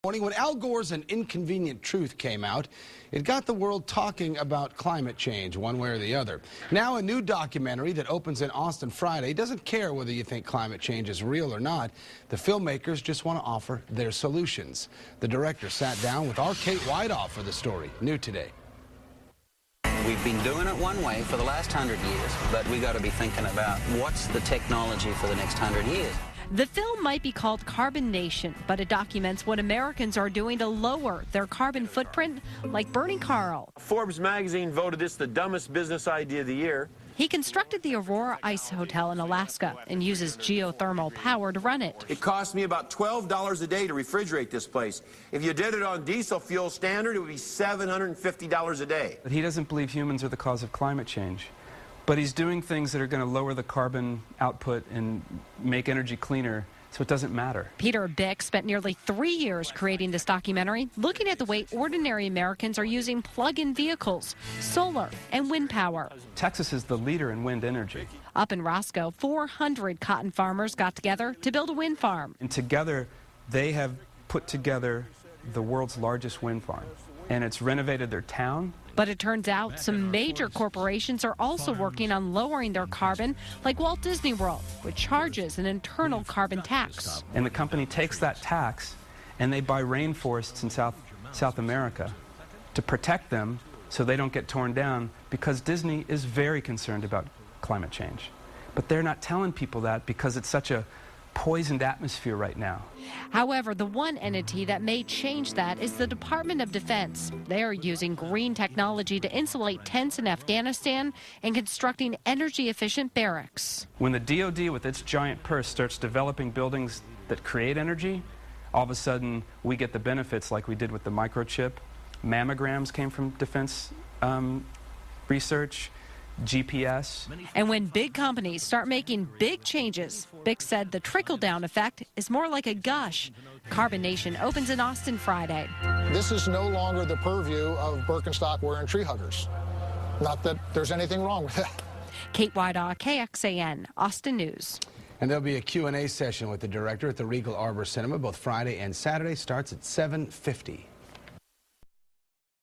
Morning, when Al Gore's An Inconvenient Truth came out, it got the world talking about climate change one way or the other. Now a new documentary that opens in Austin Friday doesn't care whether you think climate change is real or not. The filmmakers just want to offer their solutions. The director sat down with our Kate Whiteoff for the story, new today. We've been doing it one way for the last 100 years, but we got to be thinking about what's the technology for the next 100 years. The film might be called Carbon Nation, but it documents what Americans are doing to lower their carbon footprint, like Bernie Carl. Forbes magazine voted this the dumbest business idea of the year. He constructed the Aurora Ice Hotel in Alaska and uses geothermal power to run it. It cost me about $12 a day to refrigerate this place. If you did it on diesel fuel standard, it would be $750 a day. He doesn't believe humans are the cause of climate change. But he's doing things that are going to lower the carbon output and make energy cleaner, so it doesn't matter. Peter Bick spent nearly 3 years creating this documentary, looking at the way ordinary Americans are using plug-in vehicles, solar, and wind power. Texas is the leader in wind energy. Up in Roscoe, 400 cotton farmers got together to build a wind farm. And together, they have put together the world's largest wind farm. And it's renovated their town. But it turns out some major corporations are also working on lowering their carbon, like Walt Disney World, which charges an internal carbon tax. And the company takes that tax and they buy rainforests in South America to protect them so they don't get torn down, because Disney is very concerned about climate change. But they're not telling people that because it's such a poisoned atmosphere right now. However, the one entity that may change that is the Department of Defense. They are using green technology to insulate tents in Afghanistan and constructing energy-efficient barracks. When the DoD with its giant purse starts developing buildings that create energy, all of a sudden we get the benefits like we did with the microchip. Mammograms came from defense research. GPS. And when big companies start making big changes, Bick said the trickle-down effect is more like a gush. Carbon Nation opens in Austin Friday. This is no longer the purview of Birkenstock wearing tree huggers. Not that there's anything wrong with that. Kate Whiteoff, KXAN, Austin News. And there'll be a Q&A session with the director at the Regal Arbor Cinema both Friday and Saturday. Starts at 7:50.